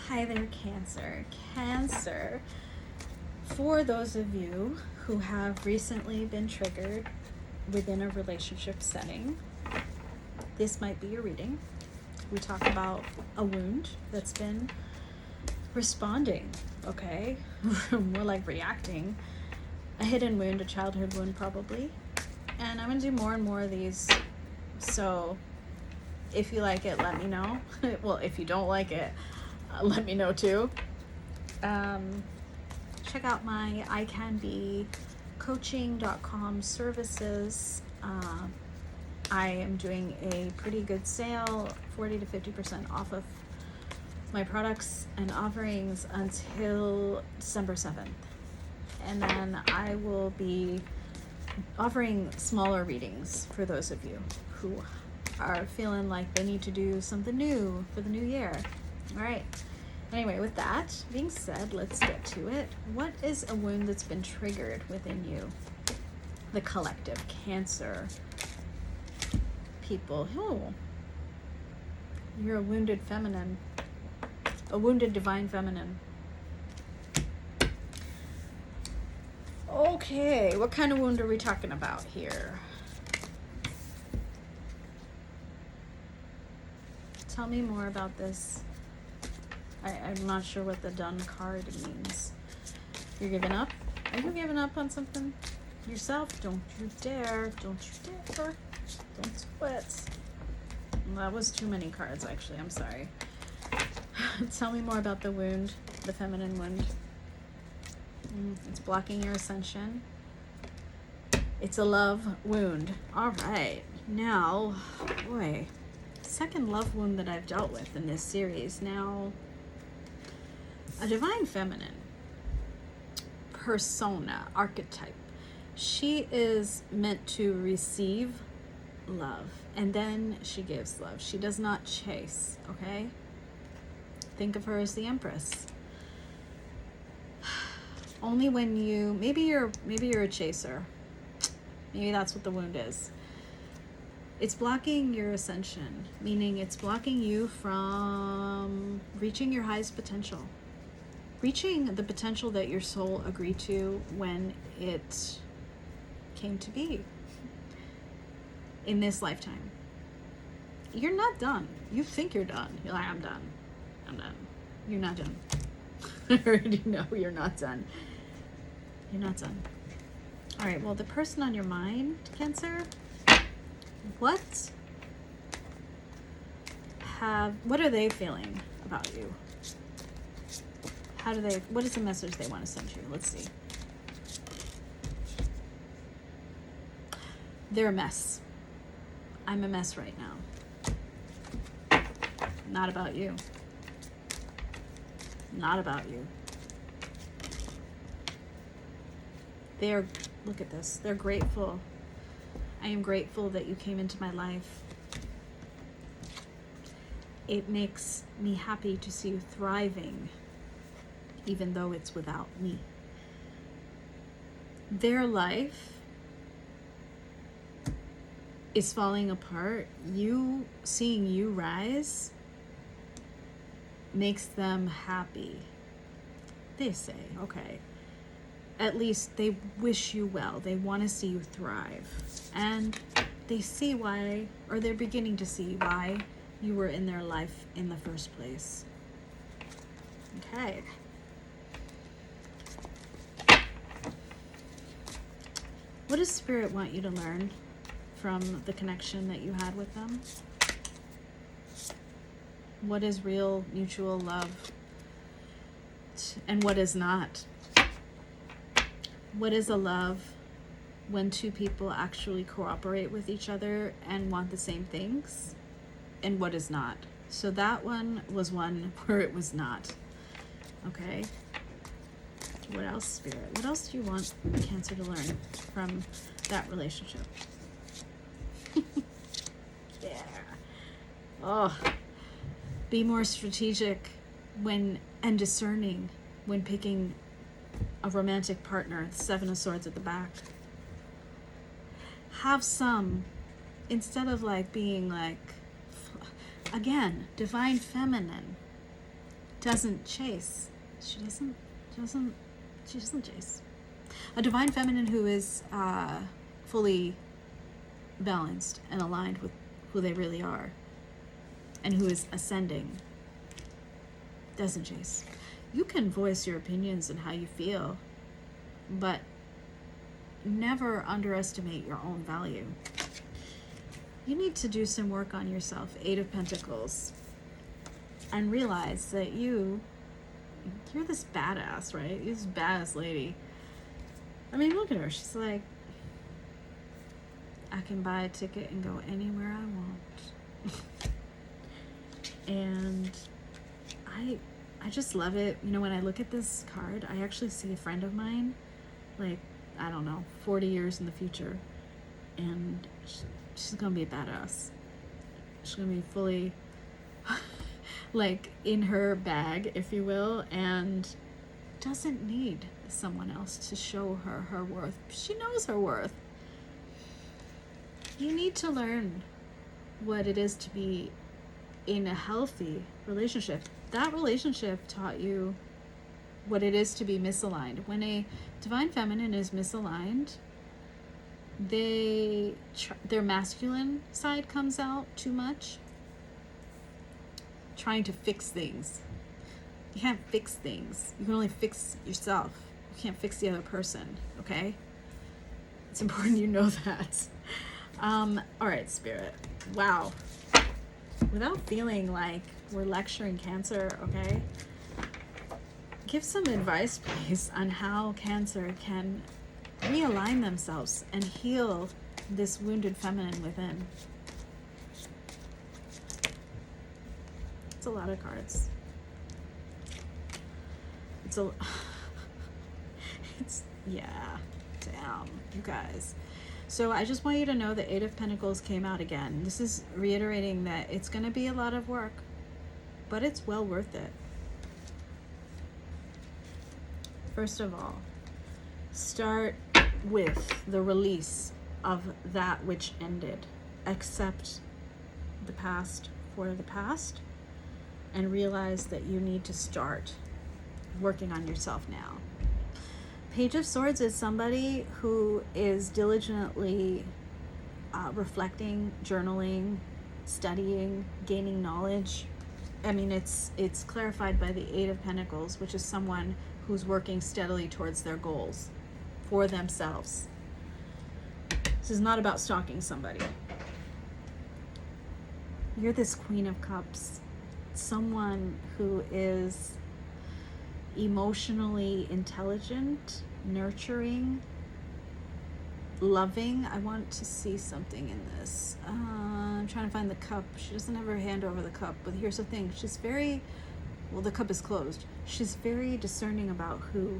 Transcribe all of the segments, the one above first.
Hi there, Cancer. Cancer, for those of you who have recently been triggered within a relationship setting, this might be your reading. We talk about a wound that's been responding, okay? More like reacting. A hidden wound, a childhood wound probably. And I'm going to do more and more of these. So if you like it, let me know. Well, if you don't like it, let me know too. Check out my icanbecoaching.com services. I am doing a pretty good sale, 40 to 50% off of my products and offerings until December 7th. And then I will be offering smaller readings for those of you who are feeling like they need to do something new for the new year. All right. Anyway, with that being said, let's get to it. What is a wound that's been triggered within you? The collective Cancer people. Oh, you're a wounded feminine. A wounded divine feminine. Okay, what kind of wound are we talking about here? Tell me more about this. I'm not sure what the done card means. You're giving up? Are you giving up on something? Yourself? Don't you dare. Don't you dare. Don't quit. That was too many cards, actually. I'm sorry. Tell me more about the wound, the feminine wound. It's blocking your ascension. It's a love wound. All right. Now, boy, second love wound that I've dealt with in this series. Now, a divine feminine persona, archetype. She is meant to receive love, and then she gives love. She does not chase, okay? Think of her as the Empress. Only when you, maybe you're a chaser. Maybe that's what the wound is. It's blocking your ascension, meaning it's blocking you from reaching your highest potential. Reaching the potential that your soul agreed to when it came to be in this lifetime. You're not done. You think you're done. You're like, I'm done. You're not done. I already know you're not done. You're not done. All right, well, the person on your mind, Cancer, what are they feeling about you? What is the message they want to send you? Let's see. They're a mess. I'm a mess right now. Not about you. Not about you. Look at this. They're grateful. I am grateful that you came into my life. It makes me happy to see you thriving, even though it's without me. Their life is falling apart. Seeing you rise makes them happy. They say, okay, at least they wish you well. They want to see you thrive. And they see why, or they're beginning to see why you were in their life in the first place. Okay. What does Spirit want you to learn from the connection that you had with them? What is real mutual love and what is not? What is a love when two people actually cooperate with each other and want the same things? And what is not? So that one was one where it was not. Okay. What else, Spirit? What else do you want Cancer to learn from that relationship? Yeah. Oh. Be more strategic and discerning when picking a romantic partner. 7 of Swords at the back. Have some, instead of being again, divine feminine. doesn't chase. She doesn't chase. A divine feminine who is fully balanced and aligned with who they really are and who is ascending doesn't chase. You can voice your opinions and how you feel, but never underestimate your own value. You need to do some work on yourself, Eight of Pentacles, and realize that you're this badass, right? You're this badass lady. I mean, look at her. She's like, I can buy a ticket and go anywhere I want. And I just love it. You know, when I look at this card, I actually see a friend of mine, like, I don't know, 40 years in the future. And she's going to be a badass. She's going to be fully, like, in her bag, if you will, and doesn't need someone else to show her her worth. She knows her worth. You need to learn what it is to be in a healthy relationship. That relationship taught you what it is to be misaligned. When a divine feminine is misaligned, their masculine side comes out too much, trying to fix things. You can't fix things. You can only fix yourself. You can't fix the other person, okay? It's important you know that. All right, Spirit. Wow. Without feeling like we're lecturing Cancer, okay? Give some advice, please, on how Cancer can realign themselves and heal this wounded feminine within. It's a lot of cards. Yeah, damn, you guys. So I just want you to know the Eight of Pentacles came out again. This is reiterating that it's going to be a lot of work, but it's well worth it. First of all, start with the release of that which ended. Accept the past for the past and realize that you need to start working on yourself now. Page of Swords is somebody who is diligently reflecting, journaling, studying, gaining knowledge. I mean, it's clarified by the Eight of Pentacles, which is someone who's working steadily towards their goals for themselves. This is not about stalking somebody. You're this Queen of Cups, someone who is emotionally intelligent, nurturing, loving. I want to see something in this. I'm trying to find the cup. She doesn't have her hand over the cup, but here's the thing. She's very, well, the cup is closed. She's very discerning about who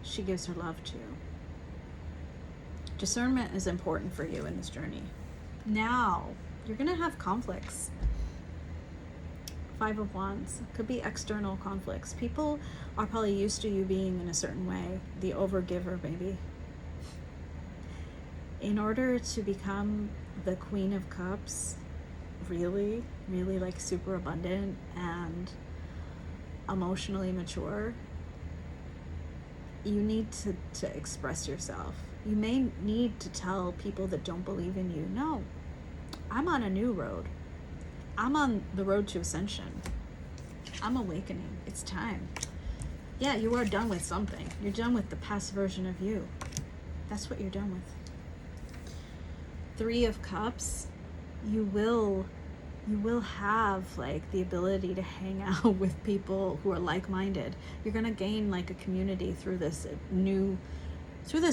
she gives her love to. Discernment is important for you in this journey. Now, you're going to have conflicts. Five of Wands. Could be external conflicts. People are probably used to you being in a certain way. The overgiver, maybe. In order to become the Queen of Cups, really, really like super abundant and emotionally mature, you need to express yourself. You may need to tell people that don't believe in you, no, I'm on a new road. I'm on the road to ascension. I'm awakening. It's time. Yeah, you are done with something. You're done with the past version of you. That's what you're done with. Three of Cups, you will have like the ability to hang out with people who are like-minded. You're going to gain like a community through this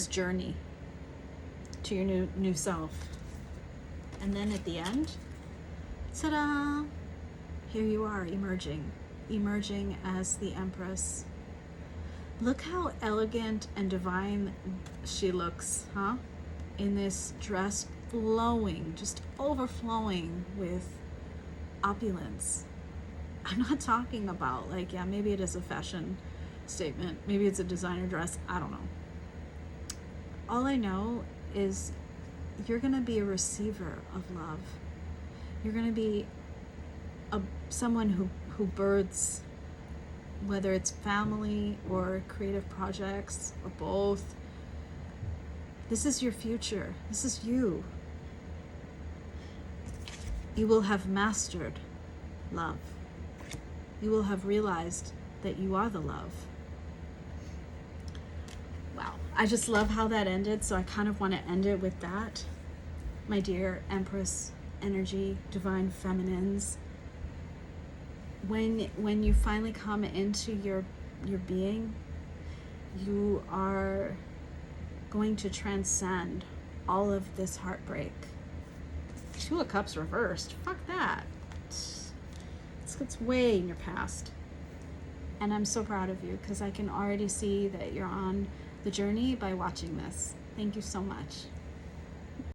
journey to your new self. And then at the end, ta-da! Here you are, emerging as the Empress. Look how elegant and divine she looks, huh? In this dress, flowing, just overflowing with opulence. I'm not talking about like, yeah, maybe it is a fashion statement, maybe it's a designer dress, I don't know. All I know is you're gonna be a receiver of love. You're gonna be someone who births whether it's family or creative projects or both. This is your future. This is you. You will have mastered love. You will have realized that you are the love. Wow. I just love how that ended, so I kind of want to end it with that. My dear Empress energy, divine feminines, when you finally come into your being, you are going to transcend all of this heartbreak. Two of Cups reversed. Fuck that. It's way in your past. And I'm so proud of you because I can already see that you're on the journey by watching this. Thank you so much.